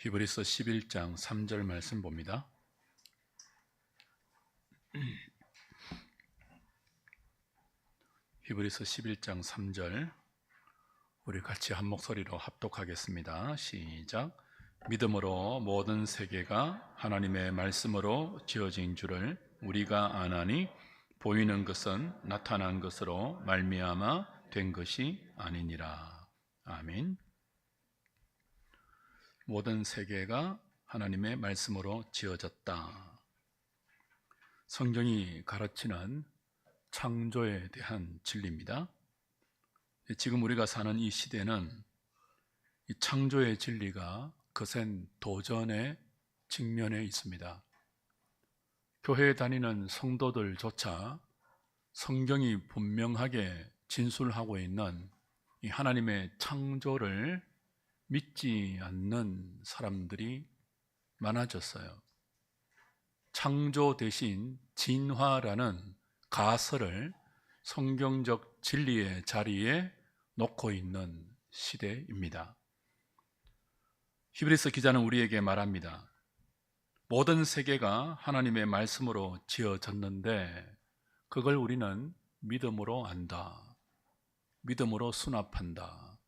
히브리서 11장 3절 말씀 봅니다. 히브리서 11장 3절 우리 같이 한 목소리로 합독하겠습니다. 시작. 믿음으로 모든 세계가 하나님의 말씀으로 지어진 줄을 우리가 아나니 보이는 것은 나타난 것으로 말미암아 된 것이 아니니라. 아멘. 모든 세계가 하나님의 말씀으로 지어졌다. 성경이 가르치는 창조에 대한 진리입니다. 지금 우리가 사는 이 시대는 이 창조의 진리가 거센 도전의 직면에 있습니다. 교회에 다니는 성도들조차 성경이 분명하게 진술하고 있는 이 하나님의 창조를 믿지 않는 사람들이 많아졌어요. 창조 대신 진화라는 가설을 성경적 진리의 자리에 놓고 있는 시대입니다. 히브리서 기자는 우리에게 말합니다. 모든 세계가 하나님의 말씀으로 지어졌는데 그걸 우리는 믿음으로 안다. 믿음으로 수납한다.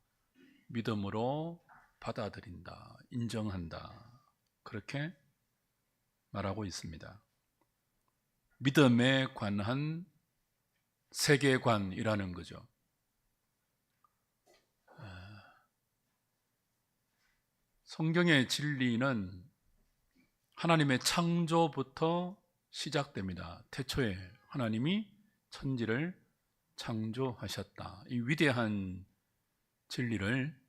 믿음으로 받아들인다. 인정한다. 그렇게 말하고 있습니다. 믿음에 관한 세계관이라는 거죠. 성경의 진리는 하나님의 창조부터 시작됩니다. 태초에 하나님이 천지를 창조하셨다. 이 위대한 진리를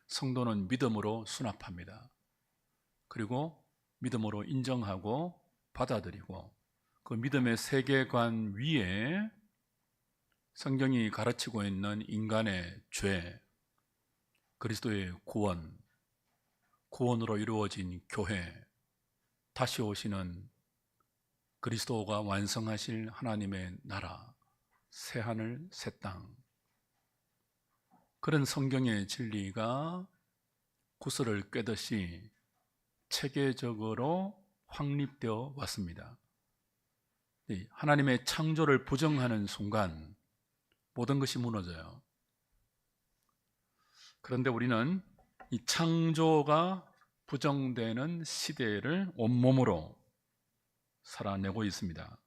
성도는 믿음으로 수납합니다. 그리고 믿음으로 인정하고 받아들이고 그 믿음의 세계관 위에 성경이 가르치고 있는 인간의 죄, 그리스도의 구원으로 이루어진 교회, 다시 오시는 그리스도가 완성하실 하나님의 나라, 새하늘 새 땅, 그런 성경의 진리가 구슬을 꿰듯이 체계적으로 확립되어 왔습니다. 하나님의 창조를 부정하는 순간 모든 것이 무너져요. 그런데 우리는 이 창조가 부정되는 시대를 온몸으로 살아내고 있습니다.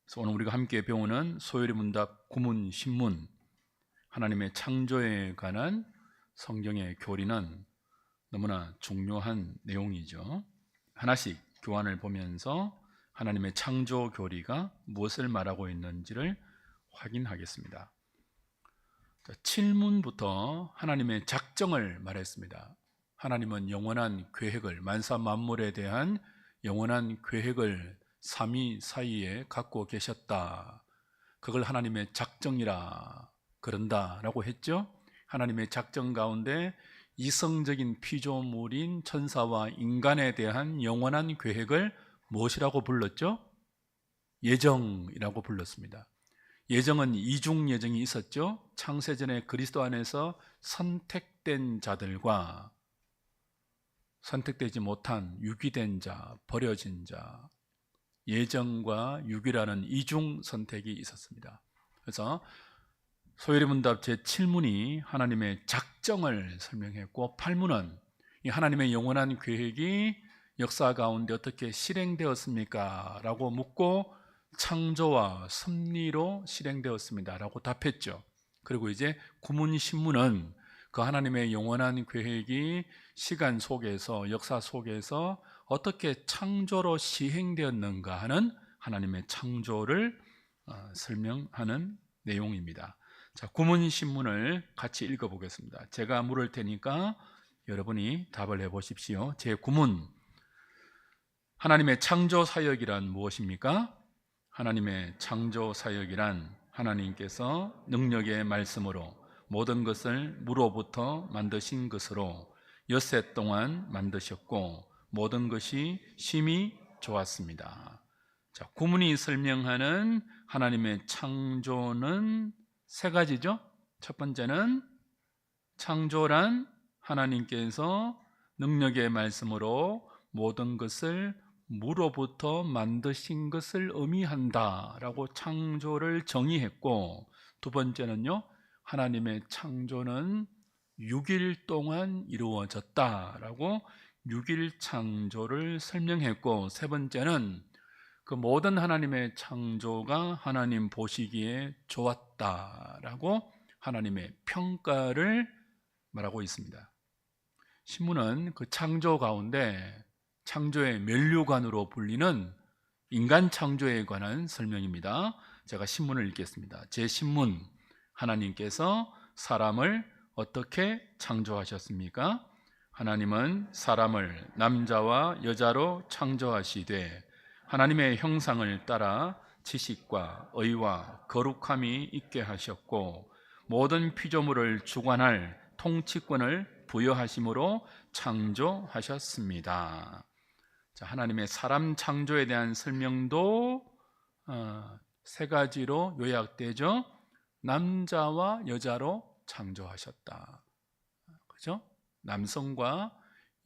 그래서 오늘 우리가 함께 배우는 소요리 문답 구문 신문, 하나님의 창조에 관한 성경의 교리는 너무나 중요한 내용이죠. 하나씩 교환을 보면서 하나님의 창조 교리가 무엇을 말하고 있는지를 확인하겠습니다. 7문부터 하나님의 작정을 말했습니다. 하나님은 영원한 계획을, 만사 만물에 대한 영원한 계획을 삼위 사이에 갖고 계셨다. 그걸 하나님의 작정이라 그런다라고 했죠. 하나님의 작정 가운데 이성적인 피조물인 천사와 인간에 대한 영원한 계획을 무엇이라고 불렀죠? 예정이라고 불렀습니다. 예정은 이중 예정이 있었죠. 창세전에 그리스도 안에서 선택된 자들과 선택되지 못한 유기된 자, 버려진 자, 예정과 유기라는 이중 선택이 있었습니다. 그래서 소요리 문답 제7문이 하나님의 작정을 설명했고 8문은 이 하나님의 영원한 계획이 역사 가운데 어떻게 실행되었습니까? 라고 묻고 창조와 섭리로 실행되었습니다 라고 답했죠. 그리고 이제 구문 신문은 그 하나님의 영원한 계획이 시간 속에서, 역사 속에서 어떻게 창조로 시행되었는가 하는 하나님의 창조를 설명하는 내용입니다. 자, 구문 신문을 같이 읽어보겠습니다. 제가 물을 테니까 여러분이 답을 해보십시오. 제 구문, 하나님의 창조 사역이란 무엇입니까? 하나님의 창조 사역이란 하나님께서 능력의 말씀으로 모든 것을 무로부터 만드신 것으로 엿새 동안 만드셨고 모든 것이 심히 좋았습니다. 자, 구문이 설명하는 하나님의 창조는 세 가지죠. 첫 번째는 창조란 하나님께서 능력의 말씀으로 모든 것을 무로부터 만드신 것을 의미한다라고 창조를 정의했고, 두 번째는요, 하나님의 창조는 6일 동안 이루어졌다라고 6일 창조를 설명했고, 세 번째는 그 모든 하나님의 창조가 하나님 보시기에 좋았다라고 하나님의 평가를 말하고 있습니다. 신문은 그 창조 가운데 창조의 면류관으로 불리는 인간 창조에 관한 설명입니다. 제가 신문을 읽겠습니다. 제 신문, 하나님께서 사람을 어떻게 창조하셨습니까? 하나님은 사람을 남자와 여자로 창조하시되 하나님의 형상을 따라 지식과 의와 거룩함이 있게 하셨고 모든 피조물을 주관할 통치권을 부여하심으로 창조하셨습니다. 자, 하나님의 사람 창조에 대한 설명도 세 가지로 요약되죠. 남자와 여자로 창조하셨다. 그죠? 남성과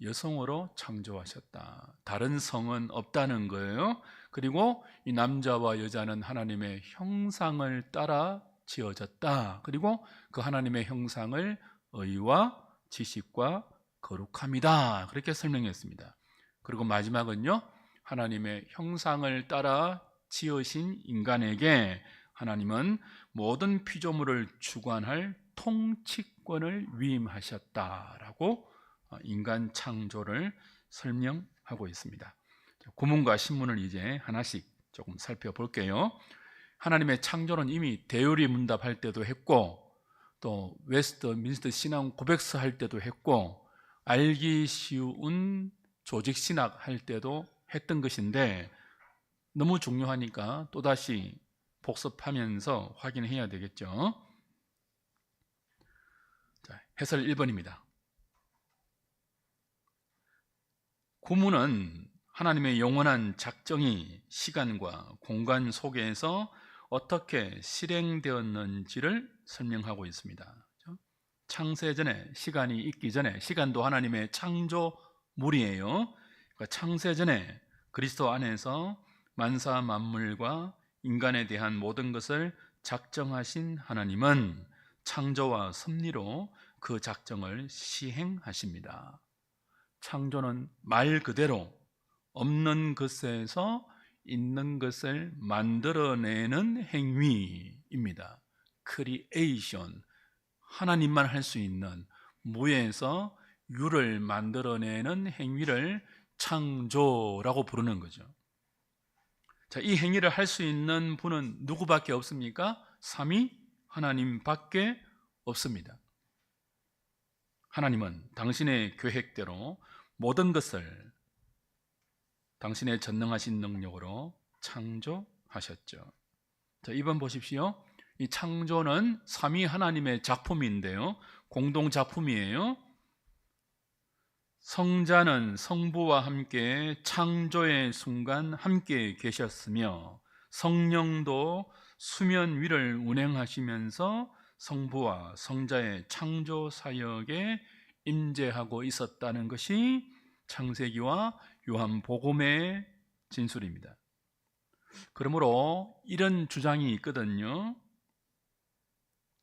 여성으로 창조하셨다. 다른 성은 없다는 거예요. 그리고 이 남자와 여자는 하나님의 형상을 따라 지어졌다. 그리고 그 하나님의 형상을 의와 지식과 거룩함이다. 그렇게 설명했습니다. 그리고 마지막은요, 하나님의 형상을 따라 지으신 인간에게 하나님은 모든 피조물을 주관할 통치권을 위임하셨다라고 인간 창조를 설명하고 있습니다. 구문과 신문을 이제 하나씩 조금 살펴볼게요. 하나님의 창조는 이미 대요리 문답할 때도 했고, 또 웨스트민스터 신앙 고백서 할 때도 했고, 알기 쉬운 조직 신학 할 때도 했던 것인데, 너무 중요하니까 또다시 복습하면서 확인해야 되겠죠. 자, 해설 1번입니다. 구문은 하나님의 영원한 작정이 시간과 공간 속에서 어떻게 실행되었는지를 설명하고 있습니다. 창세전에, 시간이 있기 전에, 시간도 하나님의 창조물이에요. 그러니까 창세전에 그리스도 안에서 만사 만물과 인간에 대한 모든 것을 작정하신 하나님은 창조와 섭리로 그 작정을 시행하십니다. 창조는 말 그대로 없는 것에서 있는 것을 만들어내는 행위입니다. 크리에이션, 하나님만 할 수 있는 무에서 유를 만들어내는 행위를 창조라고 부르는 거죠. 자, 이 행위를 할 수 있는 분은 누구밖에 없습니까? 삼위 하나님밖에 없습니다. 하나님은 당신의 계획대로 모든 것을 당신의 전능하신 능력으로 창조하셨죠. 자, 2번 보십시오. 이 창조는 삼위 하나님의 작품인데요, 공동 작품이에요. 성자는 성부와 함께 창조의 순간 함께 계셨으며 성령도 수면 위를 운행하시면서 성부와 성자의 창조 사역에 임재하고 있었다는 것이 창세기와 요한복음의 진술입니다. 그러므로 이런 주장이 있거든요.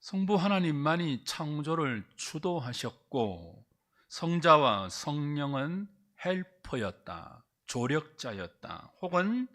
성부 하나님만이 창조를 주도하셨고 성자와 성령은 헬퍼였다, 조력자였다, 혹은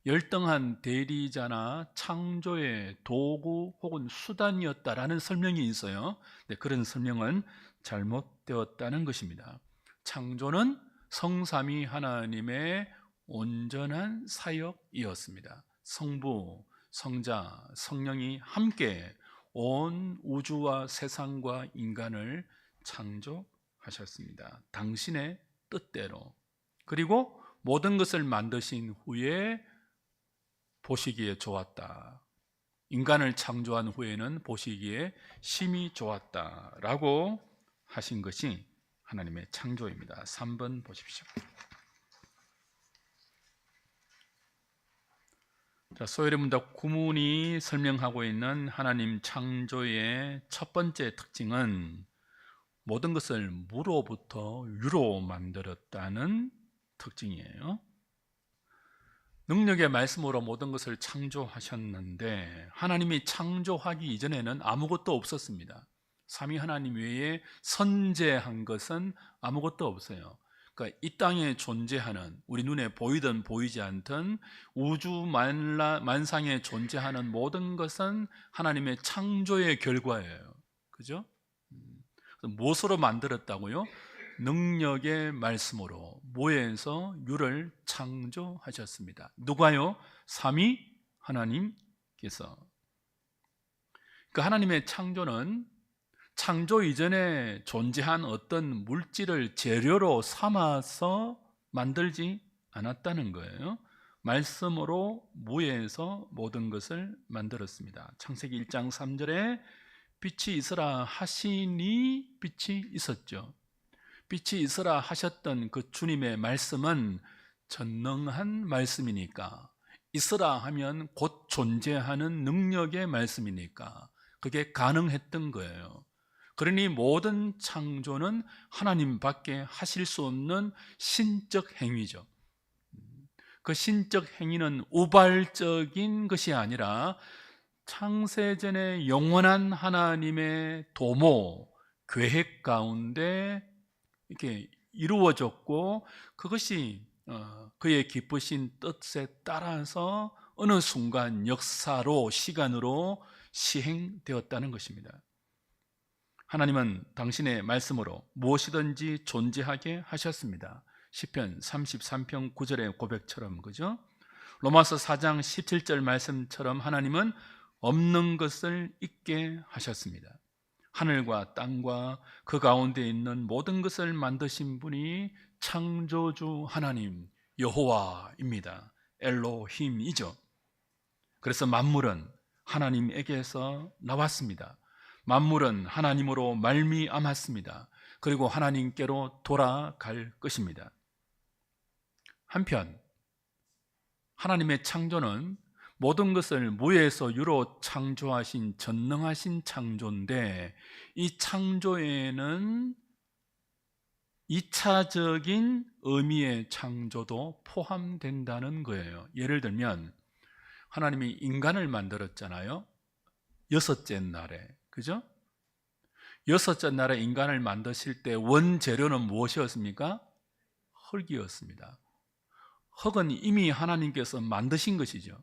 열등한 대리자나 창조의 도구 혹은 수단이었다라는 설명이 있어요. 근데 그런 설명은 잘못되었다는 것입니다. 창조는 성삼위 하나님의 온전한 사역이었습니다. 성부, 성자, 성령이 함께 온 우주와 세상과 인간을 창조하셨습니다. 당신의 뜻대로. 그리고 모든 것을 만드신 후에 보시기에 좋았다. 인간을 창조한 후에는 보시기에 심히 좋았다라고 하신 것이 하나님의 창조입니다. 3번 보십시오. 자, 소열의 문답 구문이 설명하고 있는 하나님 창조의 첫 번째 특징은 모든 것을 무로부터 유로 만들었다는 특징이에요. 능력의 말씀으로 모든 것을 창조하셨는데 하나님이 창조하기 이전에는 아무것도 없었습니다. 삼위 하나님 외에 선재한 것은 아무것도 없어요. 그러니까 이 땅에 존재하는, 우리 눈에 보이든 보이지 않든 우주 만상에 존재하는 모든 것은 하나님의 창조의 결과예요. 그죠? 무엇으로 만들었다고요? 능력의 말씀으로 모에서 유를 창조하셨습니다. 누가요? 삼위 하나님께서. 그 하나님의 창조는 창조 이전에 존재한 어떤 물질을 재료로 삼아서 만들지 않았다는 거예요. 말씀으로 무에서 모든 것을 만들었습니다. 창세기 1장 3절에 빛이 있으라 하시니 빛이 있었죠. 빛이 있으라 하셨던 그 주님의 말씀은 전능한 말씀이니까, 있으라 하면 곧 존재하는 능력의 말씀이니까 그게 가능했던 거예요. 그러니 모든 창조는 하나님밖에 하실 수 없는 신적 행위죠. 그 신적 행위는 우발적인 것이 아니라 창세전에 영원한 하나님의 도모, 계획 가운데 이렇게 이루어졌고, 그것이 그의 기쁘신 뜻에 따라서 어느 순간 역사로, 시간으로 시행되었다는 것입니다. 하나님은 당신의 말씀으로 무엇이든지 존재하게 하셨습니다. 시편 33편 9절의 고백처럼, 그죠? 로마서 4장 17절 말씀처럼 하나님은 없는 것을 있게 하셨습니다. 하늘과 땅과 그 가운데 있는 모든 것을 만드신 분이 창조주 하나님 여호와입니다. 엘로힘이죠. 그래서 만물은 하나님에게서 나왔습니다. 만물은 하나님으로 말미암았습니다. 그리고 하나님께로 돌아갈 것입니다. 한편 하나님의 창조는 모든 것을 무에서 유로 창조하신 전능하신 창조인데, 이 창조에는 2차적인 의미의 창조도 포함된다는 거예요. 예를 들면 하나님이 인간을 만들었잖아요. 여섯째 날에, 그죠? 여섯째 날에 인간을 만드실 때 원재료는 무엇이었습니까? 흙이었습니다. 흙은 이미 하나님께서 만드신 것이죠.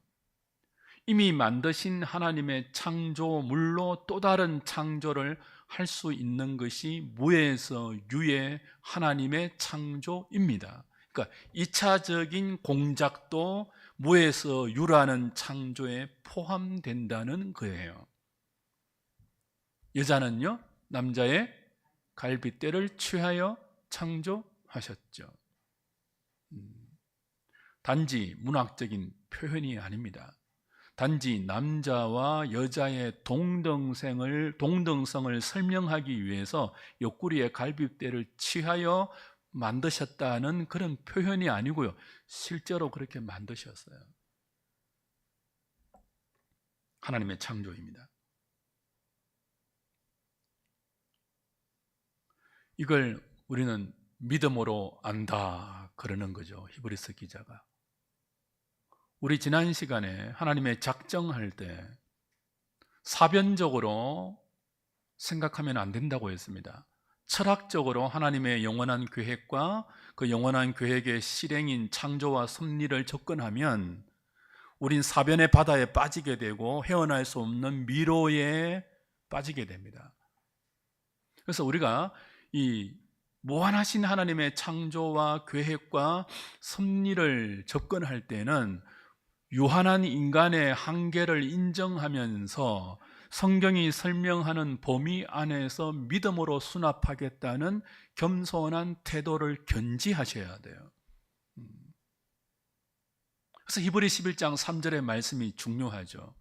이미 만드신 하나님의 창조물로 또 다른 창조를 할 수 있는 것이 무에서 유의 하나님의 창조입니다. 그러니까 2차적인 공작도 무에서 유라는 창조에 포함된다는 거예요. 여자는요, 남자의 갈빗대를 취하여 창조하셨죠. 단지 문학적인 표현이 아닙니다. 단지 남자와 여자의 동등성을 설명하기 위해서 옆구리에 갈빗대를 취하여 만드셨다는 그런 표현이 아니고요, 실제로 그렇게 만드셨어요. 하나님의 창조입니다. 이걸 우리는 믿음으로 안다 그러는 거죠. 히브리서 기자가. 우리 지난 시간에 하나님의 작정할 때 사변적으로 생각하면 안 된다고 했습니다. 철학적으로 하나님의 영원한 계획과 그 영원한 계획의 실행인 창조와 섭리를 접근하면 우린 사변의 바다에 빠지게 되고 헤어날 수 없는 미로에 빠지게 됩니다. 그래서 우리가 이 무한하신 하나님의 창조와 계획과 섭리를 접근할 때는 유한한 인간의 한계를 인정하면서 성경이 설명하는 범위 안에서 믿음으로 수납하겠다는 겸손한 태도를 견지하셔야 돼요. 그래서 히브리 11장 3절의 말씀이 중요하죠.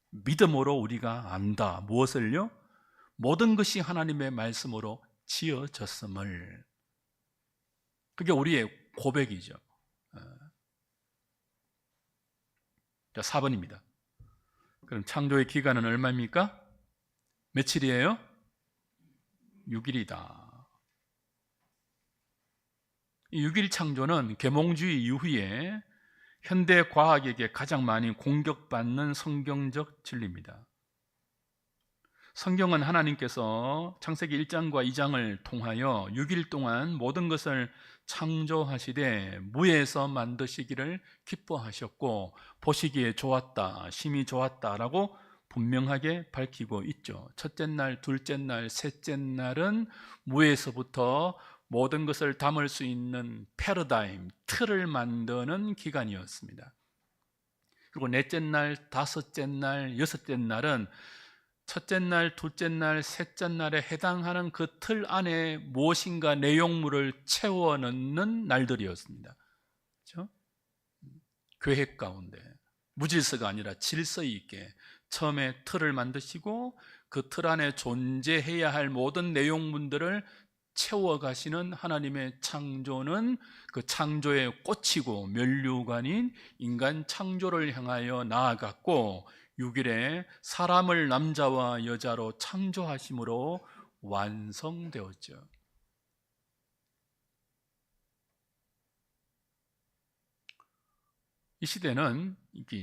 믿음으로 우리가 안다. 무엇을요? 모든 것이 하나님의 말씀으로 지어졌음을. 그게 우리의 고백이죠. 자, 4번입니다. 그럼 창조의 기간은 얼마입니까? 며칠이에요? 6일이다. 이 6일 창조는 계몽주의 이후에 현대 과학에게 가장 많이 공격받는 성경적 진리입니다. 성경은 하나님께서 창세기 1장과 2장을 통하여 6일 동안 모든 것을 창조하시되 무에서 만드시기를 기뻐하셨고 보시기에 좋았다, 심히 좋았다라고 분명하게 밝히고 있죠. 첫째 날, 둘째 날, 셋째 날은 무에서부터 모든 것을 담을 수 있는 패러다임, 틀을 만드는 기간이었습니다. 그리고 넷째 날, 다섯째 날, 여섯째 날은 첫째 날, 둘째 날, 셋째 날에 해당하는 그 틀 안에 무엇인가 내용물을 채워 넣는 날들이었습니다. 그렇죠? 계획 가운데 무질서가 아니라 질서 있게 처음에 틀을 만드시고 그 틀 안에 존재해야 할 모든 내용물들을 채워가시는 하나님의 창조는 그 창조의 꽃이고 면류관인 인간 창조를 향하여 나아갔고 6일에 사람을 남자와 여자로 창조하심으로 완성되었죠. 이 시대는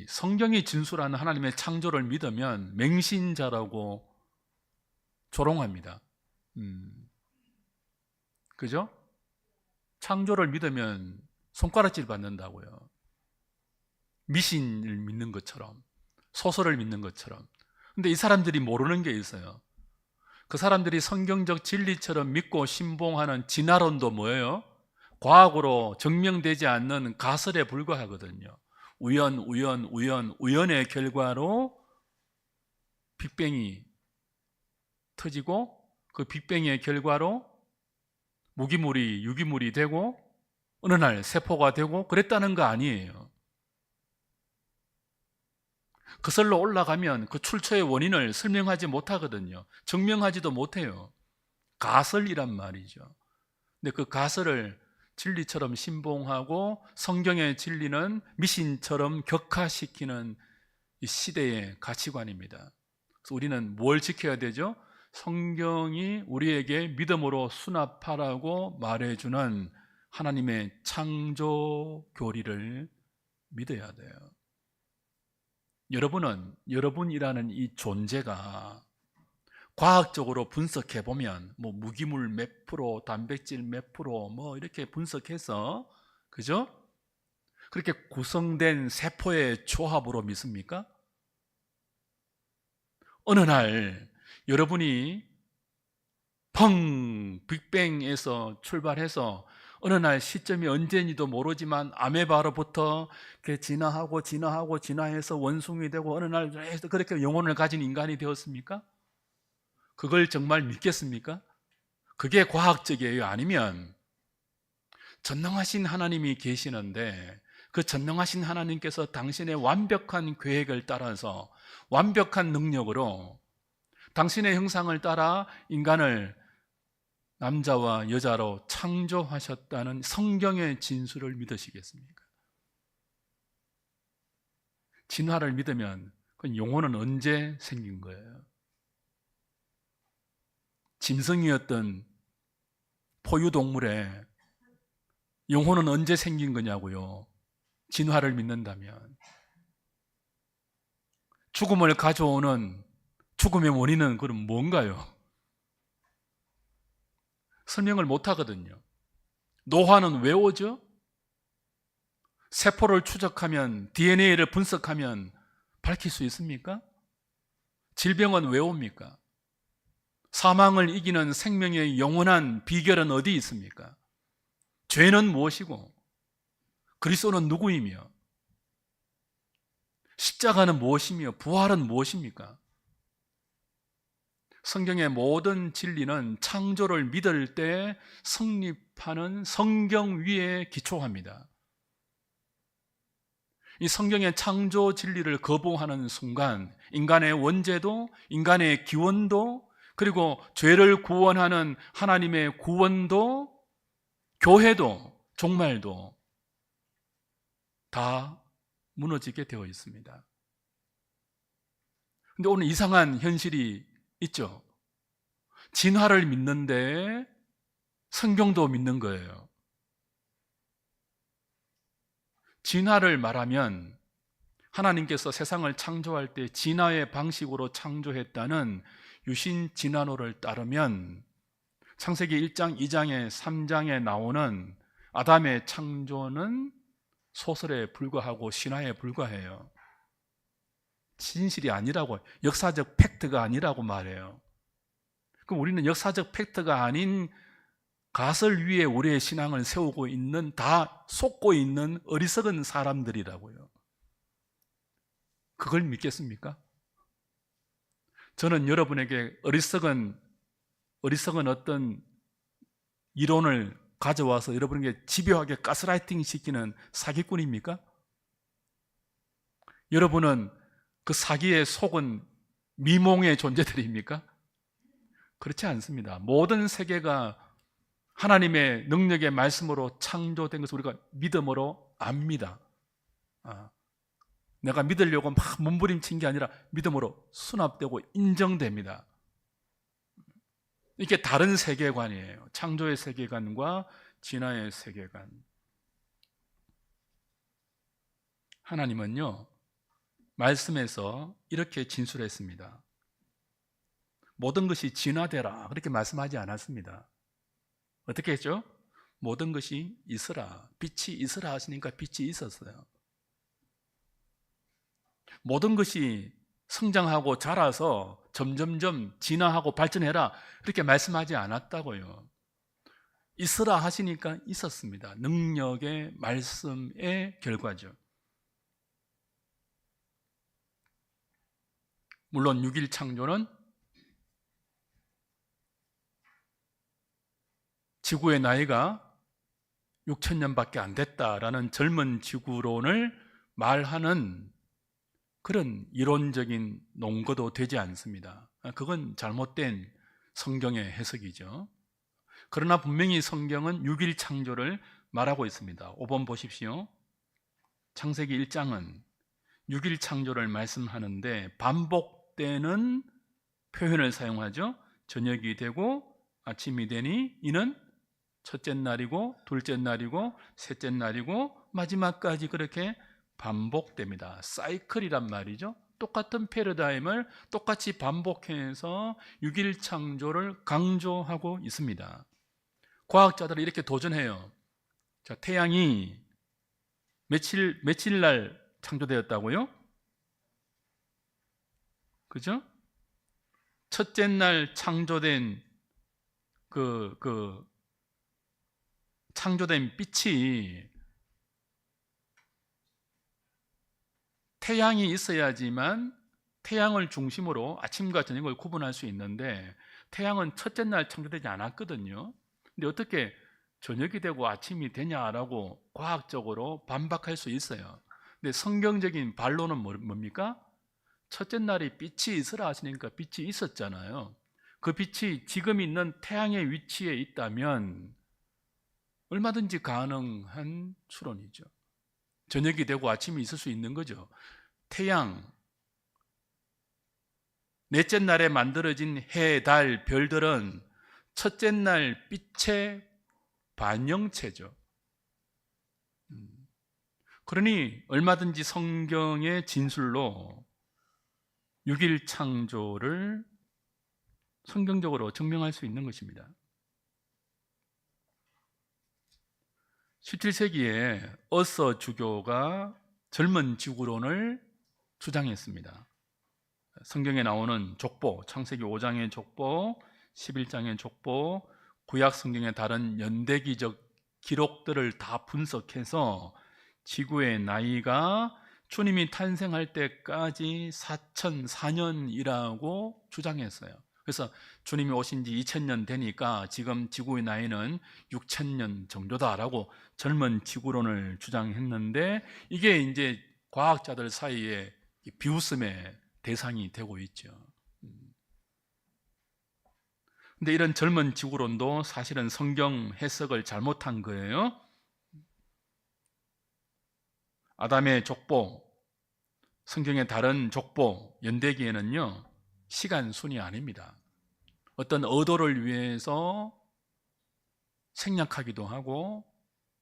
성경이 진술하는 하나님의 창조를 믿으면 맹신자라고 조롱합니다. 그죠? 창조를 믿으면 손가락질 받는다고요. 미신을 믿는 것처럼, 소설을 믿는 것처럼. 근데 이 사람들이 모르는 게 있어요. 그 사람들이 성경적 진리처럼 믿고 신봉하는 진화론도 뭐예요? 과학으로 증명되지 않는 가설에 불과하거든요. 우연의 결과로 빅뱅이 터지고 그 빅뱅의 결과로 무기물이 유기물이 되고 어느 날 세포가 되고 그랬다는 거 아니에요. 그설로 올라가면 그 출처의 원인을 설명하지 못하거든요. 증명하지도 못해요. 가설이란 말이죠. 근데 그 가설을 진리처럼 신봉하고 성경의 진리는 미신처럼 격화시키는 이 시대의 가치관입니다. 그래서 우리는 뭘 지켜야 되죠? 성경이 우리에게 믿음으로 수납하라고 말해주는 하나님의 창조 교리를 믿어야 돼요. 여러분이라는 이 존재가 과학적으로 분석해보면 무기물 몇 프로, 단백질 몇 프로 이렇게 분석해서 그죠? 그렇게 구성된 세포의 조합으로 믿습니까? 어느 날 여러분이 빅뱅에서 출발해서 어느 날 시점이 언제인지도 모르지만 아메바로부터 진화해서 원숭이 되고 어느 날 그렇게 영혼을 가진 인간이 되었습니까? 그걸 정말 믿겠습니까? 그게 과학적이에요? 아니면 전능하신 하나님이 계시는데 그 전능하신 하나님께서 당신의 완벽한 계획을 따라서 완벽한 능력으로 당신의 형상을 따라 인간을 남자와 여자로 창조하셨다는 성경의 진술을 믿으시겠습니까? 진화를 믿으면 그 영혼은 언제 생긴 거예요? 짐승이었던 포유동물의 영혼은 언제 생긴 거냐고요? 진화를 믿는다면. 죽음을 가져오는 죽음의 원인은 그럼 뭔가요? 설명을 못 하거든요. 노화는 왜 오죠? 세포를 추적하면, DNA를 분석하면 밝힐 수 있습니까? 질병은 왜 옵니까? 사망을 이기는 생명의 영원한 비결은 어디 있습니까? 죄는 무엇이고 그리스도는 누구이며 십자가는 무엇이며 부활은 무엇입니까? 성경의 모든 진리는 창조를 믿을 때 성립하는 성경 위에 기초합니다. 이 성경의 창조 진리를 거부하는 순간 인간의 원죄도 인간의 기원도 그리고 죄를 구원하는 하나님의 구원도 교회도 종말도 다 무너지게 되어 있습니다. 그런데 오늘 이상한 현실이 있죠. 진화를 믿는데 성경도 믿는 거예요. 진화를 말하면 하나님께서 세상을 창조할 때 진화의 방식으로 창조했다는 유신 진화론을 따르면 창세기 1장, 2장에 3장에 나오는 아담의 창조는 소설에 불과하고 신화에 불과해요. 진실이 아니라고, 역사적 팩트가 아니라고 말해요. 그럼 우리는 역사적 팩트가 아닌 가설 위에 우리의 신앙을 세우고 있는, 다 속고 있는 어리석은 사람들이라고요. 그걸 믿겠습니까? 저는 여러분에게 어리석은 어떤 이론을 가져와서 여러분에게 집요하게 가스라이팅 시키는 사기꾼입니까? 여러분은 그 사기에 속은 미몽의 존재들입니까? 그렇지 않습니다. 모든 세계가 하나님의 능력의 말씀으로 창조된 것을 우리가 믿음으로 압니다. 내가 믿으려고 막 몸부림친 게 아니라 믿음으로 수납되고 인정됩니다. 이게 다른 세계관이에요. 창조의 세계관과 진화의 세계관. 하나님은요, 말씀에서 이렇게 진술했습니다. 모든 것이 진화되라 그렇게 말씀하지 않았습니다. 어떻게 했죠? 모든 것이 있으라, 빛이 있으라 하시니까 빛이 있었어요. 모든 것이 성장하고 자라서 점점점 진화하고 발전해라 그렇게 말씀하지 않았다고요. 있으라 하시니까 있었습니다. 능력의 말씀의 결과죠. 물론 6일 창조는 지구의 나이가 6,000년밖에 안 됐다라는 젊은 지구론을 말하는 그런 이론적인 논거도 되지 않습니다. 그건 잘못된 성경의 해석이죠. 그러나 분명히 성경은 6일 창조를 말하고 있습니다. 5번 보십시오. 창세기 1장은 6일 창조를 말씀하는데 반복되는 표현을 사용하죠. 저녁이 되고 아침이 되니 이는 첫째 날이고 둘째 날이고 셋째 날이고 마지막까지 그렇게 반복됩니다. 사이클이란 말이죠. 똑같은 패러다임을 똑같이 반복해서 6일 창조를 강조하고 있습니다. 과학자들은 이렇게 도전해요. 자, 태양이 며칠 날 창조되었다고요? 그죠? 첫째 날 창조된 창조된 빛이 태양이 있어야지만 태양을 중심으로 아침과 저녁을 구분할 수 있는데 태양은 첫째 날 창조되지 않았거든요. 근데 어떻게 저녁이 되고 아침이 되냐라고 과학적으로 반박할 수 있어요. 근데 성경적인 반론은 뭡니까? 첫째 날이 빛이 있으라 하시니까 빛이 있었잖아요. 그 빛이 지금 있는 태양의 위치에 있다면 얼마든지 가능한 추론이죠. 저녁이 되고 아침이 있을 수 있는 거죠. 태양, 넷째 날에 만들어진 해, 달, 별들은 첫째 날 빛의 반영체죠. 그러니 얼마든지 성경의 진술로 6일 창조를 성경적으로 증명할 수 있는 것입니다. 17세기에 어서 주교가 젊은 지구론을 주장했습니다. 성경에 나오는 족보, 창세기 5장의 족보, 11장의 족보, 구약 성경의 다른 연대기적 기록들을 다 분석해서 지구의 나이가 주님이 탄생할 때까지 4004년이라고 주장했어요. 그래서 주님이 오신 지 2000년 되니까 지금 지구의 나이는 6000년 정도다라고 젊은 지구론을 주장했는데 이게 이제 과학자들 사이에 비웃음의 대상이 되고 있죠. 근데 이런 젊은 지구론도 사실은 성경 해석을 잘못한 거예요. 아담의 족보, 성경의 다른 족보, 연대기에는요 시간 순이 아닙니다. 어떤 의도를 위해서 생략하기도 하고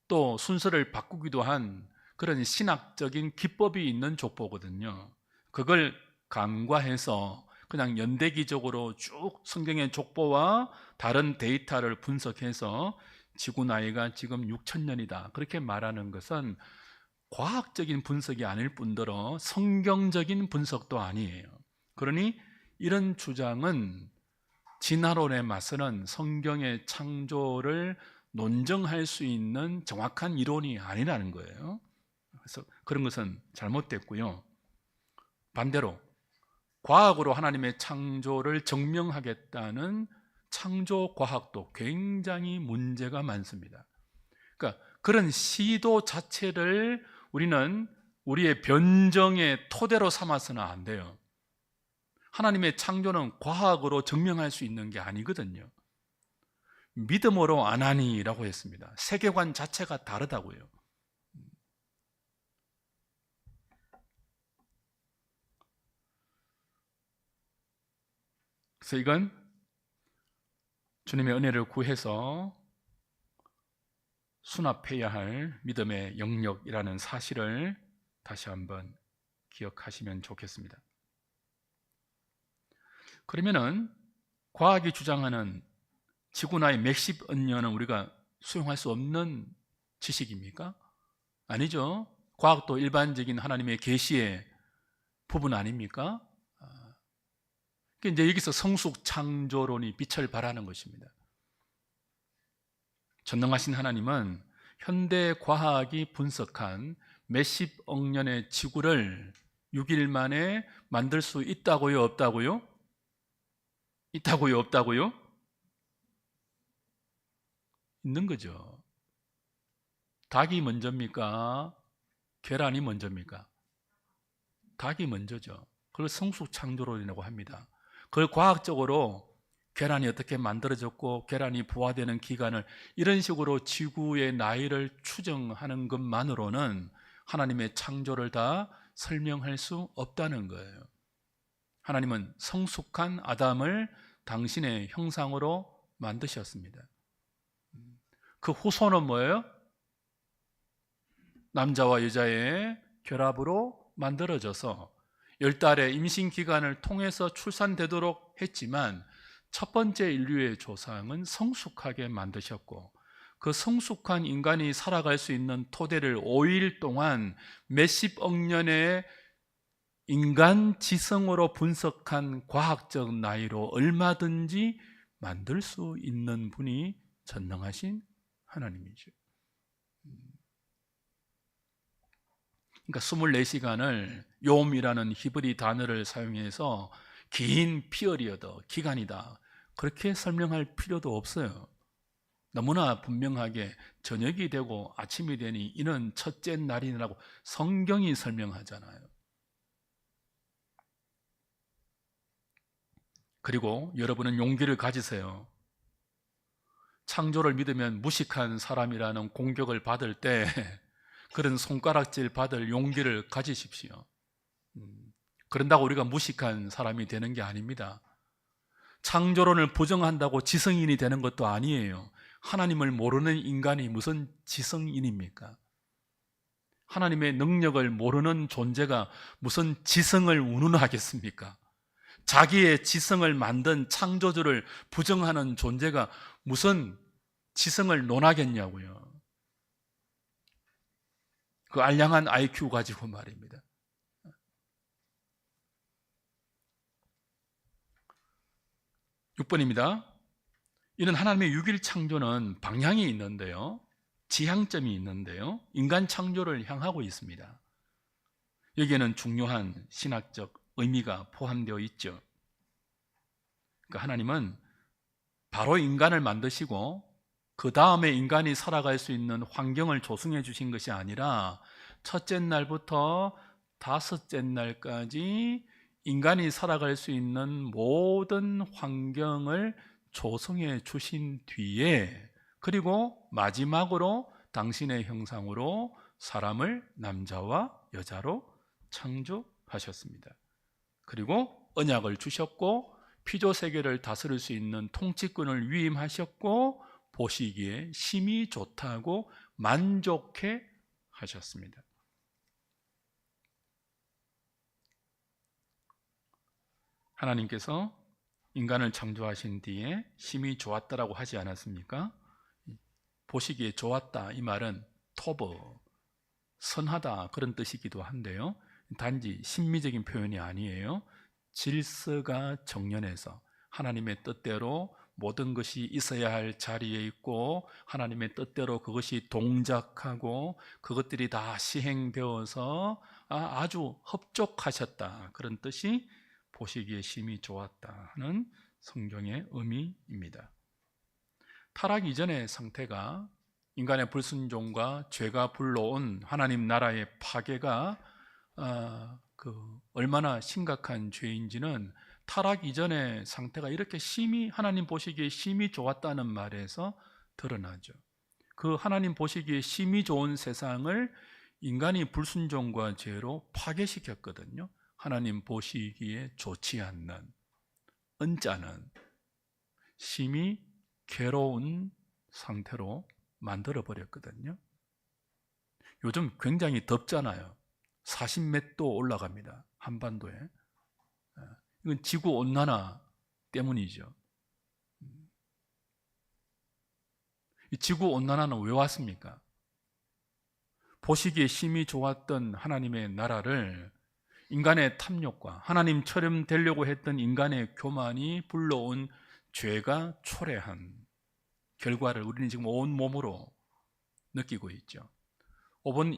또 순서를 바꾸기도 한 그런 신학적인 기법이 있는 족보거든요. 그걸 간과해서 그냥 연대기적으로 쭉 성경의 족보와 다른 데이터를 분석해서 지구 나이가 지금 6,000년이다 그렇게 말하는 것은 과학적인 분석이 아닐 뿐더러 성경적인 분석도 아니에요. 그러니 이런 주장은 진화론에 맞서는 성경의 창조를 논증할 수 있는 정확한 이론이 아니라는 거예요. 그래서 그런 것은 잘못됐고요. 반대로 과학으로 하나님의 창조를 증명하겠다는 창조 과학도 굉장히 문제가 많습니다. 그러니까 그런 시도 자체를 우리는 우리의 변정의 토대로 삼아서는 안 돼요. 하나님의 창조는 과학으로 증명할 수 있는 게 아니거든요. 믿음으로 안 하니라고 했습니다. 세계관 자체가 다르다고요. 그래서 이건 주님의 은혜를 구해서 수납해야 할 믿음의 영역이라는 사실을 다시 한번 기억하시면 좋겠습니다. 그러면은 과학이 주장하는 지구 나이 몇십억 년은 우리가 수용할 수 없는 지식입니까? 아니죠. 과학도 일반적인 하나님의 계시의 부분 아닙니까? 이제 여기서 성숙 창조론이 빛을 발하는 것입니다. 전능하신 하나님은 현대 과학이 분석한 몇십억 년의 지구를 6일 만에 만들 수 있다고요? 없다고요? 있다고요? 없다고요? 있는 거죠. 닭이 먼저입니까? 계란이 먼저입니까? 닭이 먼저죠. 그걸 성숙 창조론이라고 합니다. 그걸 과학적으로 계란이 어떻게 만들어졌고 계란이 부화되는 기간을 이런 식으로 지구의 나이를 추정하는 것만으로는 하나님의 창조를 다 설명할 수 없다는 거예요. 하나님은 성숙한 아담을 당신의 형상으로 만드셨습니다. 그 후손은 뭐예요? 남자와 여자의 결합으로 만들어져서 10달의 임신 기간을 통해서 출산되도록 했지만 첫 번째 인류의 조상은 성숙하게 만드셨고 그 성숙한 인간이 살아갈 수 있는 토대를 5일 동안 몇십억 년의 인간 지성으로 분석한 과학적 나이로 얼마든지 만들 수 있는 분이 전능하신 하나님이죠. 그러니까 24시간을 요음이라는 히브리 단어를 사용해서 긴 피어리어드, 기간이다 그렇게 설명할 필요도 없어요. 너무나 분명하게 저녁이 되고 아침이 되니 이는 첫째 날이라고 성경이 설명하잖아요. 그리고 여러분은 용기를 가지세요. 창조를 믿으면 무식한 사람이라는 공격을 받을 때 그런 손가락질 받을 용기를 가지십시오. 그런다고 우리가 무식한 사람이 되는 게 아닙니다. 창조론을 부정한다고 지성인이 되는 것도 아니에요. 하나님을 모르는 인간이 무슨 지성인입니까? 하나님의 능력을 모르는 존재가 무슨 지성을 운운하겠습니까? 자기의 지성을 만든 창조주를 부정하는 존재가 무슨 지성을 논하겠냐고요. 그 알량한 IQ 가지고 말입니다. 6번입니다. 이는 하나님의 6일 창조는 방향이 있는데요. 지향점이 있는데요. 인간 창조를 향하고 있습니다. 여기에는 중요한 신학적 의미가 포함되어 있죠. 그러니까 하나님은 바로 인간을 만드시고 그 다음에 인간이 살아갈 수 있는 환경을 조성해 주신 것이 아니라 첫째 날부터 다섯째 날까지 인간이 살아갈 수 있는 모든 환경을 조성해 주신 뒤에 그리고 마지막으로 당신의 형상으로 사람을 남자와 여자로 창조하셨습니다. 그리고 언약을 주셨고 피조 세계를 다스릴 수 있는 통치권을 위임하셨고 보시기에 심히 좋다고 만족해 하셨습니다. 하나님께서 인간을 창조하신 뒤에 심히 좋았다라고 하지 않았습니까? 보시기에 좋았다, 이 말은 토버, 선하다 그런 뜻이기도 한데요, 단지 심미적인 표현이 아니에요. 질서가 정연해서 하나님의 뜻대로 모든 것이 있어야 할 자리에 있고 하나님의 뜻대로 그것이 동작하고 그것들이 다 시행되어서 아주 흡족하셨다, 그런 뜻이 보시기에 심히 좋았다 하는 성경의 의미입니다. 타락 이전의 상태가 인간의 불순종과 죄가 불러온 하나님 나라의 파괴가 얼마나 심각한 죄인지는 타락 이전의 상태가 이렇게 심히 하나님 보시기에 심히 좋았다는 말에서 드러나죠. 그 하나님 보시기에 심히 좋은 세상을 인간이 불순종과 죄로 파괴시켰거든요. 하나님 보시기에 좋지 않는, 언짢은, 심히 괴로운 상태로 만들어버렸거든요. 요즘 굉장히 덥잖아요. 40몇 도 올라갑니다, 한반도에. 이건 지구온난화 때문이죠. 이 지구온난화는 왜 왔습니까? 보시기에 심히 좋았던 하나님의 나라를 인간의 탐욕과 하나님처럼 되려고 했던 인간의 교만이 불러온 죄가 초래한 결과를 우리는 지금 온몸으로 느끼고 있죠.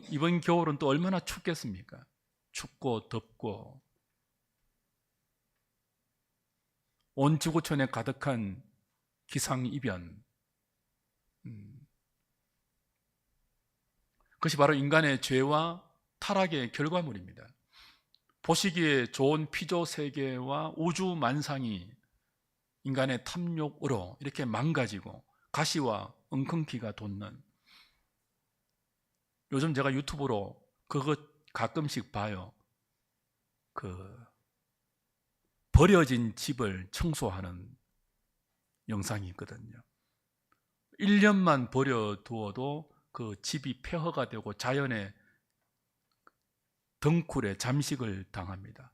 이번 겨울은 또 얼마나 춥겠습니까? 춥고 덥고 온 지구촌에 가득한 기상이변, 그것이 바로 인간의 죄와 타락의 결과물입니다. 보시기에 좋은 피조 세계와 우주 만상이 인간의 탐욕으로 이렇게 망가지고 가시와 엉겅퀴가 돋는, 요즘 제가 유튜브로 그것 가끔씩 봐요. 버려진 집을 청소하는 영상이 있거든요. 1년만 버려두어도 그 집이 폐허가 되고 자연의 덩굴에 잠식을 당합니다.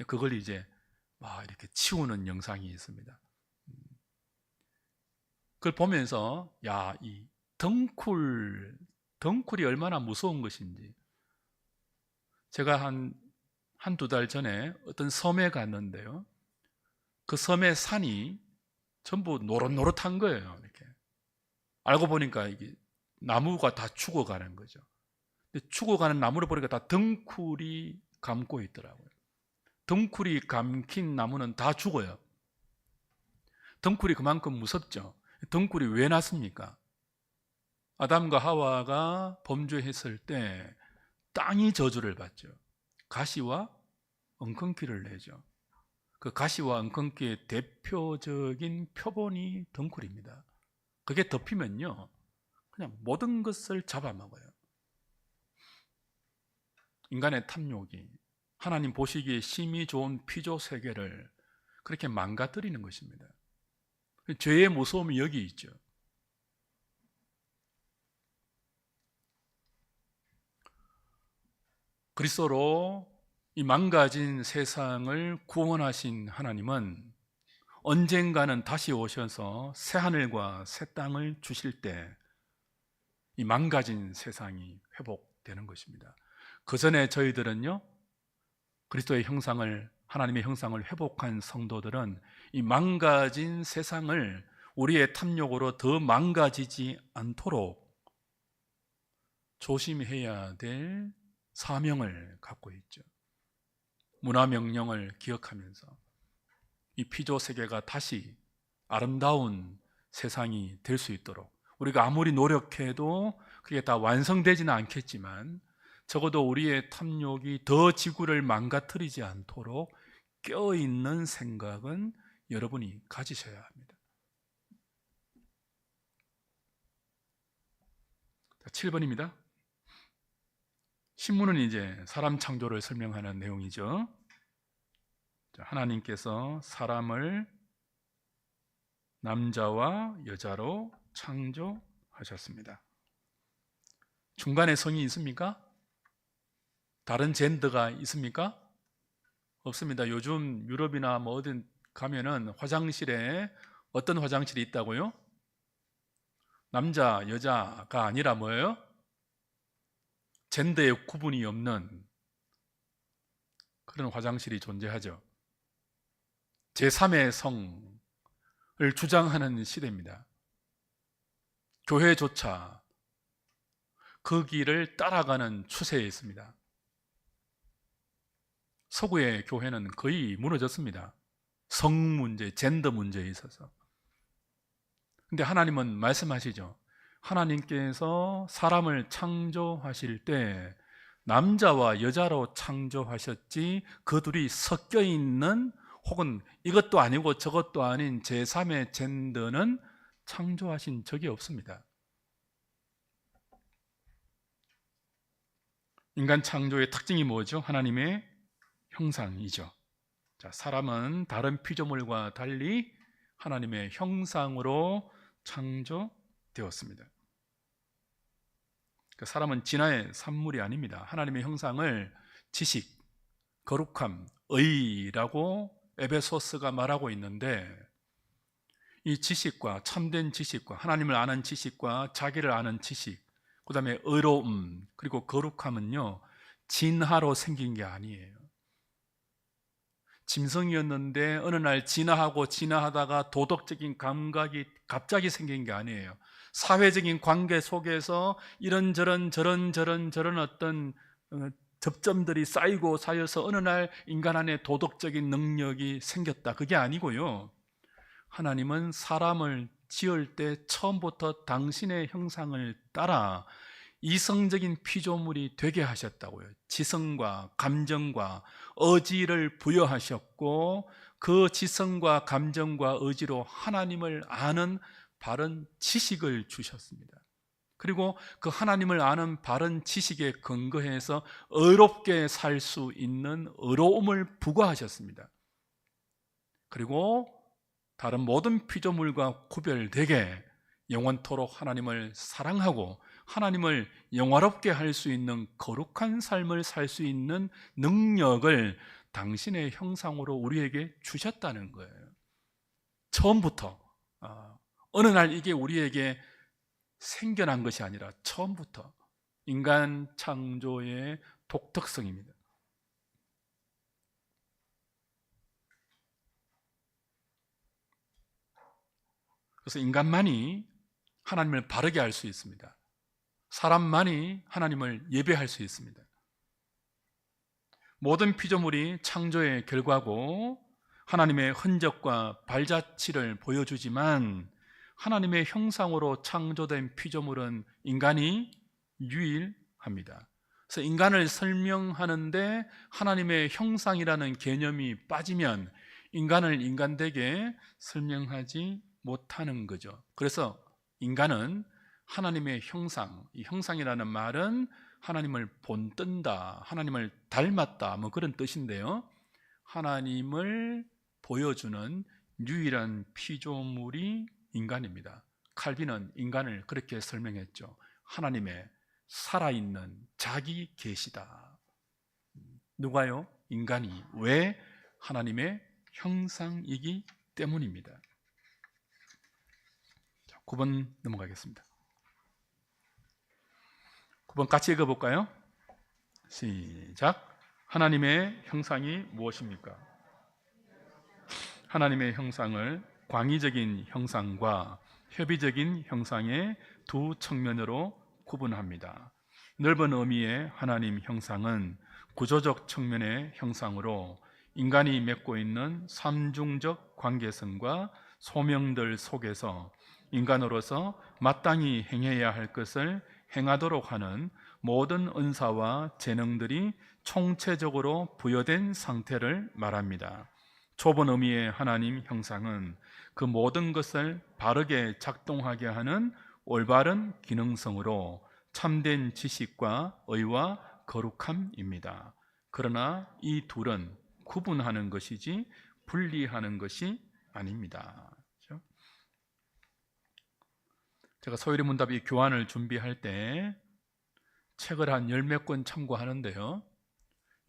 그걸 이제 막 이렇게 치우는 영상이 있습니다. 그걸 보면서 이 덩굴이 얼마나 무서운 것인지. 제가 한두 달 전에 어떤 섬에 갔는데요, 그 섬의 산이 전부 노릇노릇한 거예요. 이렇게 알고 보니까 이게 나무가 다 죽어가는 거죠. 근데 죽어가는 나무를 보니까 다 덩굴이 감고 있더라고요. 덩굴이 감긴 나무는 다 죽어요. 덩굴이 그만큼 무섭죠. 덩굴이 왜 났습니까? 아담과 하와가 범죄했을 때 땅이 저주를 받죠. 가시와 엉겅퀴를 내죠. 그 가시와 엉겅퀴의 대표적인 표본이 덩굴입니다. 그게 덮이면요, 그냥 모든 것을 잡아먹어요. 인간의 탐욕이 하나님 보시기에 심히 좋은 피조 세계를 그렇게 망가뜨리는 것입니다. 죄의 무서움이 여기 있죠. 그리스도로 이 망가진 세상을 구원하신 하나님은 언젠가는 다시 오셔서 새 하늘과 새 땅을 주실 때 이 망가진 세상이 회복되는 것입니다. 그 전에 저희들은요, 그리스도의 형상을, 하나님의 형상을 회복한 성도들은 이 망가진 세상을 우리의 탐욕으로 더 망가지지 않도록 조심해야 될 사명을 갖고 있죠. 문화명령을 기억하면서 이 피조 세계가 다시 아름다운 세상이 될 수 있도록, 우리가 아무리 노력해도 그게 다 완성되지는 않겠지만 적어도 우리의 탐욕이 더 지구를 망가뜨리지 않도록 껴있는 생각은 여러분이 가지셔야 합니다. 7번입니다. 신문은 이제 사람 창조를 설명하는 내용이죠. 하나님께서 사람을 남자와 여자로 창조하셨습니다. 중간에 성이 있습니까? 다른 젠더가 있습니까? 없습니다. 요즘 유럽이나 뭐 어딘 가면은 화장실에 어떤 화장실이 있다고요? 남자, 여자가 아니라 뭐예요? 젠더의 구분이 없는 그런 화장실이 존재하죠. 제3의 성을 주장하는 시대입니다. 교회조차 그 길을 따라가는 추세에 있습니다. 서구의 교회는 거의 무너졌습니다. 성 문제, 젠더 문제에 있어서. 근데 하나님은 말씀하시죠. 하나님께서 사람을 창조하실 때 남자와 여자로 창조하셨지 그 둘이 섞여 있는 혹은 이것도 아니고 저것도 아닌 제3의 젠더는 창조하신 적이 없습니다. 인간 창조의 특징이 뭐죠? 하나님의 형상이죠. 자, 사람은 다른 피조물과 달리 하나님의 형상으로 창조되었습니다. 사람은 진화의 산물이 아닙니다. 하나님의 형상을 지식, 거룩함, 의라고 에베소스가 말하고 있는데 이 지식과 참된 지식과 하나님을 아는 지식과 자기를 아는 지식, 그 다음에 의로움 그리고 거룩함은요 진화로 생긴 게 아니에요. 짐승이었는데 어느 날 진화하다가 도덕적인 감각이 갑자기 생긴 게 아니에요. 사회적인 관계 속에서 이런저런 저런 어떤 접점들이 쌓여서 어느 날 인간 안에 도덕적인 능력이 생겼다. 그게 아니고요. 하나님은 사람을 지을 때 처음부터 당신의 형상을 따라 이성적인 피조물이 되게 하셨다고요. 지성과 감정과 의지를 부여하셨고 그 지성과 감정과 의지로 하나님을 아는 바른 지식을 주셨습니다. 그리고 그 하나님을 아는 바른 지식에 근거해서 의롭게 살 수 있는 의로움을 부과하셨습니다. 그리고 다른 모든 피조물과 구별되게 영원토록 하나님을 사랑하고 하나님을 영화롭게 할 수 있는 거룩한 삶을 살 수 있는 능력을 당신의 형상으로 우리에게 주셨다는 거예요. 처음부터 어느 날 이게 우리에게 생겨난 것이 아니라 처음부터 인간 창조의 독특성입니다. 그래서 인간만이 하나님을 바르게 알 수 있습니다. 사람만이 하나님을 예배할 수 있습니다. 모든 피조물이 창조의 결과고 하나님의 흔적과 발자취를 보여주지만 하나님의 형상으로 창조된 피조물은 인간이 유일합니다. 그래서 인간을 설명하는데 하나님의 형상이라는 개념이 빠지면 인간을 인간되게 설명하지 못하는 거죠. 그래서 인간은 하나님의 형상, 이 형상이라는 말은 하나님을 본뜬다, 하나님을 닮았다, 뭐 그런 뜻인데요. 하나님을 보여주는 유일한 피조물이 인간입니다. 칼빈은 인간을 그렇게 설명했죠. 하나님의 살아있는 자기 계시다. 누가요? 인간이. 왜? 하나님의 형상이기 때문입니다. 9번 넘어가겠습니다. 9번 같이 읽어볼까요? 시작. 하나님의 형상이 무엇입니까? 하나님의 형상을 광의적인 형상과 협의적인 형상의 두 측면으로 구분합니다. 넓은 의미의 하나님 형상은 구조적 측면의 형상으로 인간이 맺고 있는 삼중적 관계성과 소명들 속에서 인간으로서 마땅히 행해야 할 것을 행하도록 하는 모든 은사와 재능들이 총체적으로 부여된 상태를 말합니다. 좁은 의미의 하나님 형상은 그 모든 것을 바르게 작동하게 하는 올바른 기능성으로 참된 지식과 의와 거룩함입니다. 그러나 이 둘은 구분하는 것이지 분리하는 것이 아닙니다. 제가 소요리 문답이 교환을 준비할 때 책을 한 열 몇 권 참고하는데요.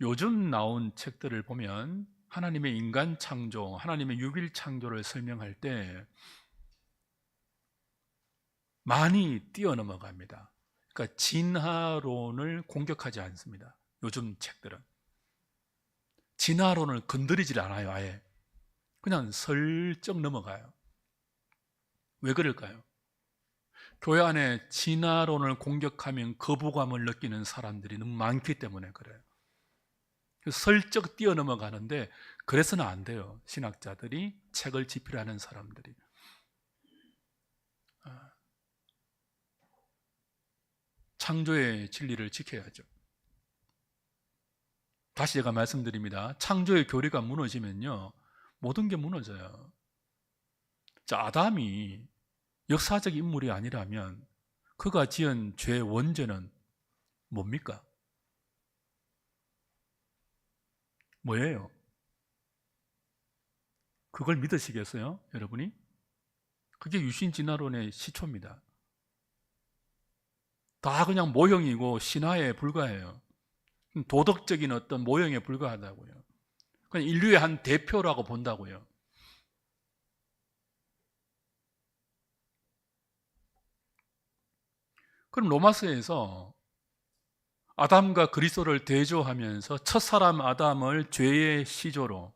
요즘 나온 책들을 보면 하나님의 인간 창조, 하나님의 육일 창조를 설명할 때 많이 뛰어넘어갑니다. 그러니까 진화론을 공격하지 않습니다. 요즘 책들은 진화론을 건드리질 않아요. 아예 그냥 슬쩍 넘어가요. 왜 그럴까요? 교회 안에 진화론을 공격하면 거부감을 느끼는 사람들이 너무 많기 때문에 그래요. 슬쩍 뛰어넘어가는데 그래서는 안 돼요. 신학자들이, 책을 집필하는 사람들이. 창조의 진리를 지켜야죠. 다시 제가 말씀드립니다. 창조의 교리가 무너지면요, 모든 게 무너져요. 자, 아담이 역사적 인물이 아니라면 그가 지은 죄의 원죄는 뭡니까? 뭐예요? 그걸 믿으시겠어요? 여러분이? 그게 유신진화론의 시초입니다. 다 그냥 모형이고 신화에 불과해요. 도덕적인 어떤 모형에 불과하다고요. 그냥 인류의 한 대표라고 본다고요. 그럼 로마서에서 아담과 그리스도를 대조하면서 첫사람 아담을 죄의 시조로,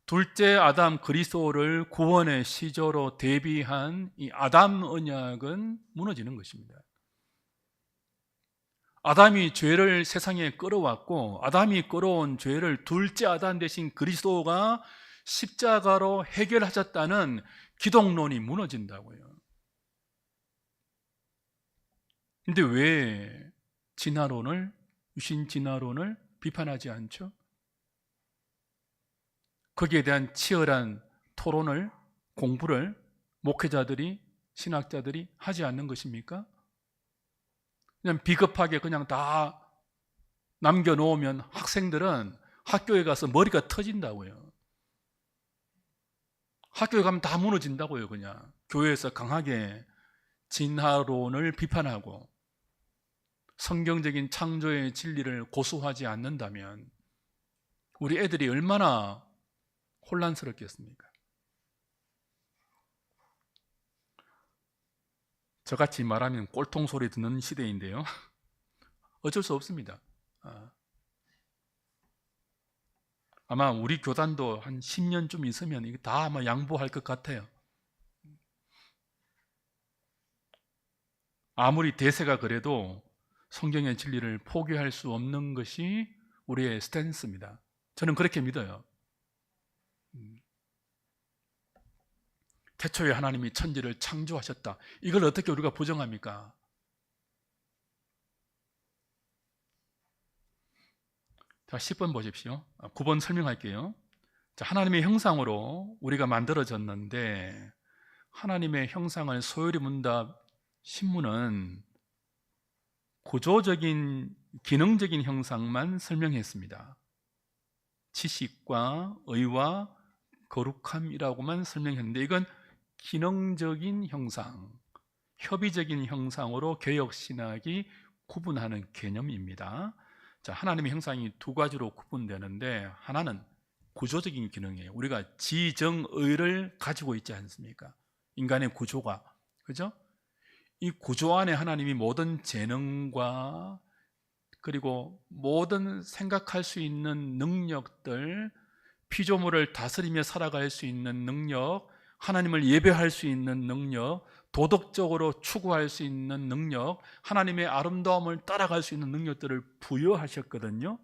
둘째 아담 그리스도를 구원의 시조로 대비한 이 아담 언약은 무너지는 것입니다. 아담이 죄를 세상에 끌어왔고 아담이 끌어온 죄를 둘째 아담 대신 그리스도가 십자가로 해결하셨다는 기독론이 무너진다고요. 근데 왜 진화론을, 유신 진화론을 비판하지 않죠? 거기에 대한 치열한 토론을, 공부를 목회자들이, 신학자들이 하지 않는 것입니까? 그냥 비겁하게 그냥 다 남겨놓으면 학생들은 학교에 가서 머리가 터진다고요. 학교에 가면 다 무너진다고요. 그냥 교회에서 강하게 진화론을 비판하고 성경적인 창조의 진리를 고수하지 않는다면 우리 애들이 얼마나 혼란스럽겠습니까? 저같이 말하면 꼴통 소리 듣는 시대인데요. 어쩔 수 없습니다. 아마 우리 교단도 한 10년쯤 있으면 이게 다 아마 양보할 것 같아요. 아무리 대세가 그래도 성경의 진리를 포기할 수 없는 것이 우리의 스탠스입니다. 저는 그렇게 믿어요. 태초에 하나님이 천지를 창조하셨다. 이걸 어떻게 우리가 부정합니까? 자, 10번 보십시오. 9번 설명할게요. 자, 하나님의 형상으로 우리가 만들어졌는데 하나님의 형상을 소요리 문답 신문은 구조적인 기능적인 형상만 설명했습니다. 지식과 의와 거룩함이라고만 설명했는데 이건 기능적인 형상, 협의적인 형상으로 개혁신학이 구분하는 개념입니다. 자, 하나님의 형상이 두 가지로 구분되는데 하나는 구조적인 기능이에요. 우리가 지정의를 가지고 있지 않습니까? 인간의 구조가, 그죠? 이 구조 안에 하나님이 모든 재능과 그리고 모든 생각할 수 있는 능력들, 피조물을 다스리며 살아갈 수 있는 능력, 하나님을 예배할 수 있는 능력, 도덕적으로 추구할 수 있는 능력, 하나님의 아름다움을 따라갈 수 있는 능력들을 부여하셨거든요.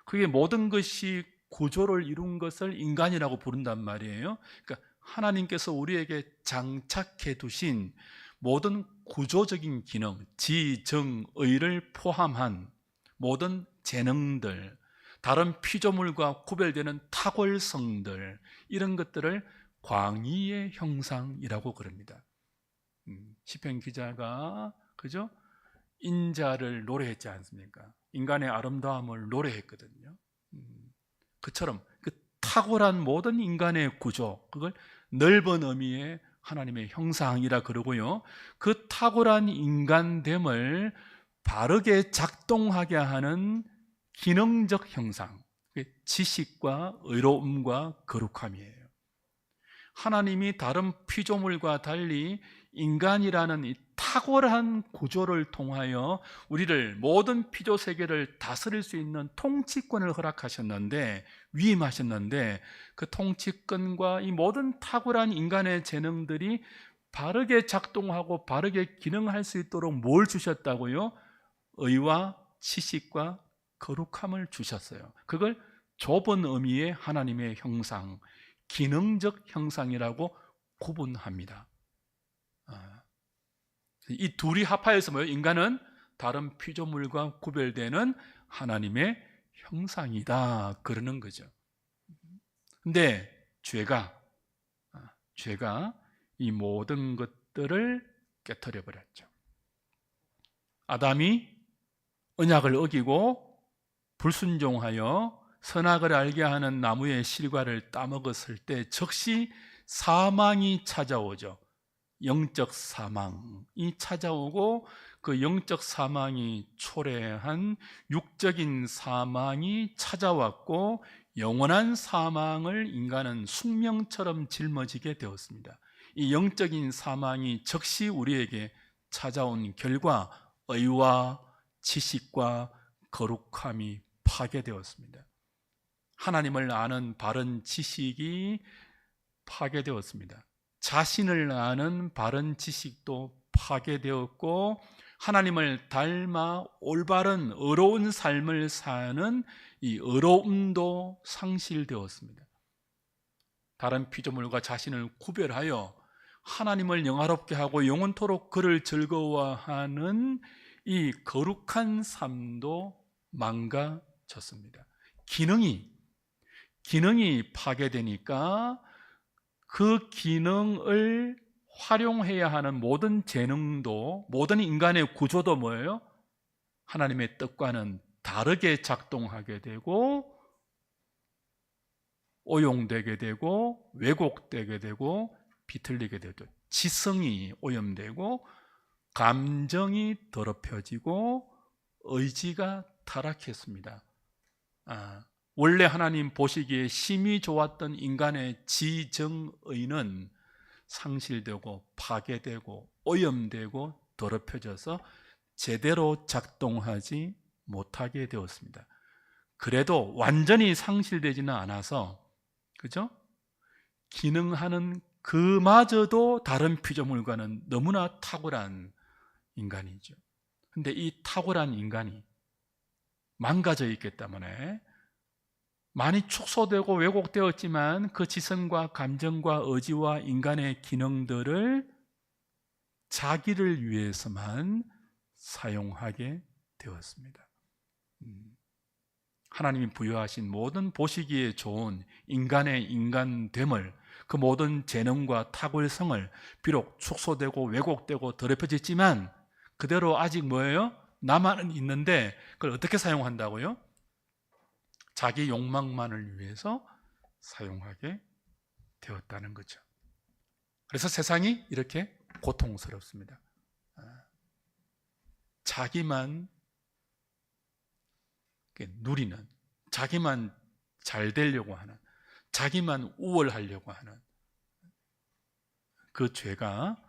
그게 모든 것이 구조를 이룬 것을 인간이라고 부른단 말이에요. 그러니까 하나님께서 우리에게 장착해 두신 모든 구조적인 기능, 지정의를 포함한 모든 재능들, 다른 피조물과 구별되는 탁월성들, 이런 것들을 광의의 형상이라고 그럽니다. 시편 기자가, 그죠? 인자를 노래했지 않습니까? 인간의 아름다움을 노래했거든요. 그처럼 그 탁월한 모든 인간의 구조, 그걸 넓은 의미의 하나님의 형상이라 그러고요. 그 탁월한 인간됨을 바르게 작동하게 하는 기능적 형상, 지식과 의로움과 거룩함이에요. 하나님이 다른 피조물과 달리 인간이라는 이 탁월한 구조를 통하여 우리를 모든 피조 세계를 다스릴 수 있는 통치권을 허락하셨는데, 위임하셨는데, 그 통치권과 이 모든 탁월한 인간의 재능들이 바르게 작동하고 바르게 기능할 수 있도록 뭘 주셨다고요? 의와 지식과 거룩함을 주셨어요. 그걸 좁은 의미의 하나님의 형상, 기능적 형상이라고 구분합니다. 이 둘이 합하여서 뭐예요? 인간은 다른 피조물과 구별되는 하나님의 형상이다, 그러는 거죠. 근데 죄가 이 모든 것들을 깨트려 버렸죠. 아담이 언약을 어기고 불순종하여 선악을 알게 하는 나무의 실과를 따먹었을 때 즉시 사망이 찾아오죠. 영적 사망이 찾아오고, 그 영적 사망이 초래한 육적인 사망이 찾아왔고, 영원한 사망을 인간은 숙명처럼 짊어지게 되었습니다. 이 영적인 사망이 즉시 우리에게 찾아온 결과 의와 지식과 거룩함이 파괴되었습니다. 하나님을 아는 바른 지식이 파괴되었습니다. 자신을 아는 바른 지식도 파괴되었고, 하나님을 닮아 올바른 의로운 삶을 사는 이 의로움도 상실되었습니다. 다른 피조물과 자신을 구별하여 하나님을 영화롭게 하고 영원토록 그를 즐거워하는 이 거룩한 삶도 망가졌습니다. 기능이 파괴되니까 그 기능을 활용해야 하는 모든 재능도, 모든 인간의 구조도 뭐예요? 하나님의 뜻과는 다르게 작동하게 되고, 오용되게 되고, 왜곡되게 되고, 비틀리게 되고, 지성이 오염되고, 감정이 더럽혀지고, 의지가 타락했습니다. 원래 하나님 보시기에 심히 좋았던 인간의 지정의는 상실되고 파괴되고 오염되고 더럽혀져서 제대로 작동하지 못하게 되었습니다. 그래도 완전히 상실되지는 않아서, 그죠? 기능하는 그마저도 다른 피조물과는 너무나 탁월한 인간이죠. 근데 이 탁월한 인간이 망가져 있기 때문에 많이 축소되고 왜곡되었지만 그 지성과 감정과 의지와 인간의 기능들을 자기를 위해서만 사용하게 되었습니다. 하나님이 부여하신 모든 보시기에 좋은 인간의 인간됨을, 그 모든 재능과 탁월성을 비록 축소되고 왜곡되고 더럽혀졌지만 그대로 아직 뭐예요? 남아는 있는데 그걸 어떻게 사용한다고요? 자기 욕망만을 위해서 사용하게 되었다는 거죠. 그래서 세상이 이렇게 고통스럽습니다. 자기만 누리는, 자기만 잘 되려고 하는, 자기만 우월하려고 하는 그 죄가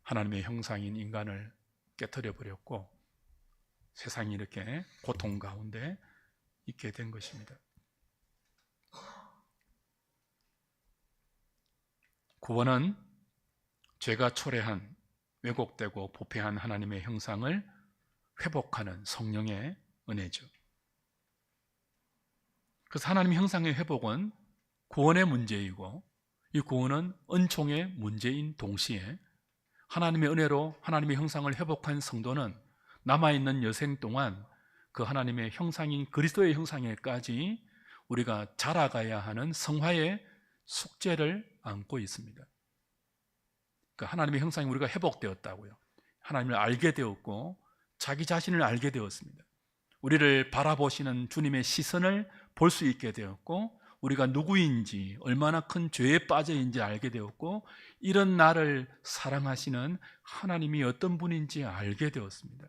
하나님의 형상인 인간을 깨트려 버렸고 세상이 이렇게 고통 가운데 있게 된 것입니다. 구원은 죄가 초래한, 왜곡되고 부패한 하나님의 형상을 회복하는 성령의 은혜죠. 그래서 하나님의 형상의 회복은 구원의 문제이고, 이 구원은 은총의 문제인 동시에 하나님의 은혜로 하나님의 형상을 회복한 성도는 남아있는 여생 동안 그 하나님의 형상인 그리스도의 형상에까지 우리가 자라가야 하는 성화의 숙제를 안고 있습니다. 그러니까 하나님의 형상이 우리가 회복되었다고요. 하나님을 알게 되었고 자기 자신을 알게 되었습니다. 우리를 바라보시는 주님의 시선을 볼 수 있게 되었고 우리가 누구인지, 얼마나 큰 죄에 빠져 있는지 알게 되었고, 이런 나를 사랑하시는 하나님이 어떤 분인지 알게 되었습니다.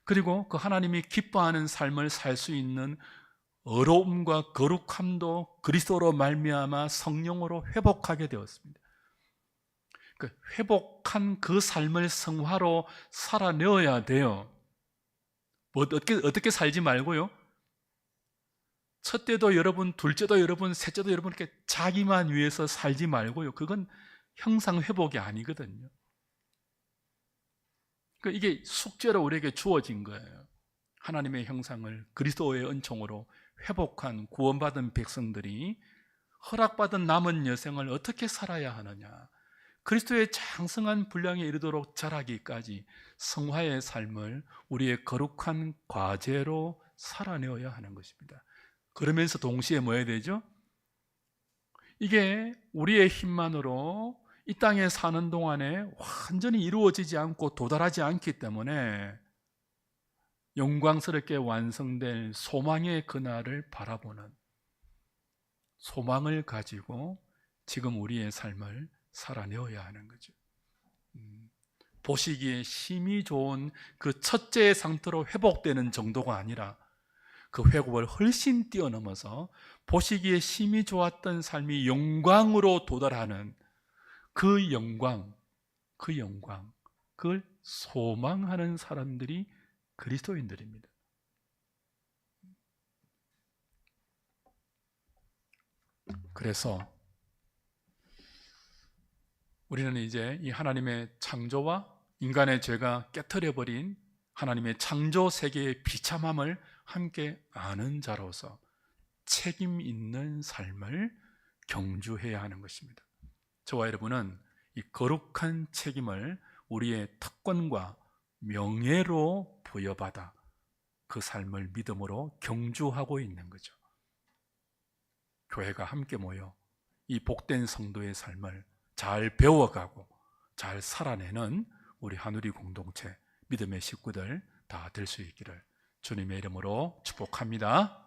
그리고 그 하나님이 기뻐하는 삶을 살 수 있는 어려움과 거룩함도 그리스도로 말미암아 성령으로 회복하게 되었습니다. 그 회복한 그 삶을 성화로 살아내어야 돼요. 뭐 어떻게 살지 말고요. 첫째도 여러분, 둘째도 여러분, 셋째도 여러분, 이렇게 자기만 위해서 살지 말고요. 그건 형상 회복이 아니거든요. 그러니까 이게 숙제로 우리에게 주어진 거예요. 하나님의 형상을 그리스도의 은총으로 회복한 구원받은 백성들이 허락받은 남은 여생을 어떻게 살아야 하느냐, 그리스도의 장성한 분량에 이르도록 자라기까지 성화의 삶을 우리의 거룩한 과제로 살아내어야 하는 것입니다. 그러면서 동시에 뭐 해야 되죠? 이게 우리의 힘만으로 이 땅에 사는 동안에 완전히 이루어지지 않고 도달하지 않기 때문에 영광스럽게 완성될 소망의 그날을 바라보는 소망을 가지고 지금 우리의 삶을 살아내어야 하는 거죠. 보시기에 심히 좋은 그 첫째의 상태로 회복되는 정도가 아니라 그 회복을 훨씬 뛰어넘어서 보시기에 심히 좋았던 삶이 영광으로 도달하는 그 영광, 그걸 소망하는 사람들이 그리스도인들입니다. 그래서 우리는 이제 이 하나님의 창조와 인간의 죄가 깨트려버린 하나님의 창조 세계의 비참함을 함께 아는 자로서 책임 있는 삶을 경주해야 하는 것입니다. 저와 여러분은 이 거룩한 책임을 우리의 특권과 명예로 부여받아 그 삶을 믿음으로 경주하고 있는 거죠. 교회가 함께 모여 이 복된 성도의 삶을 잘 배워가고 잘 살아내는 우리 한우리 공동체 믿음의 식구들 다 될 수 있기를 주님의 이름으로 축복합니다.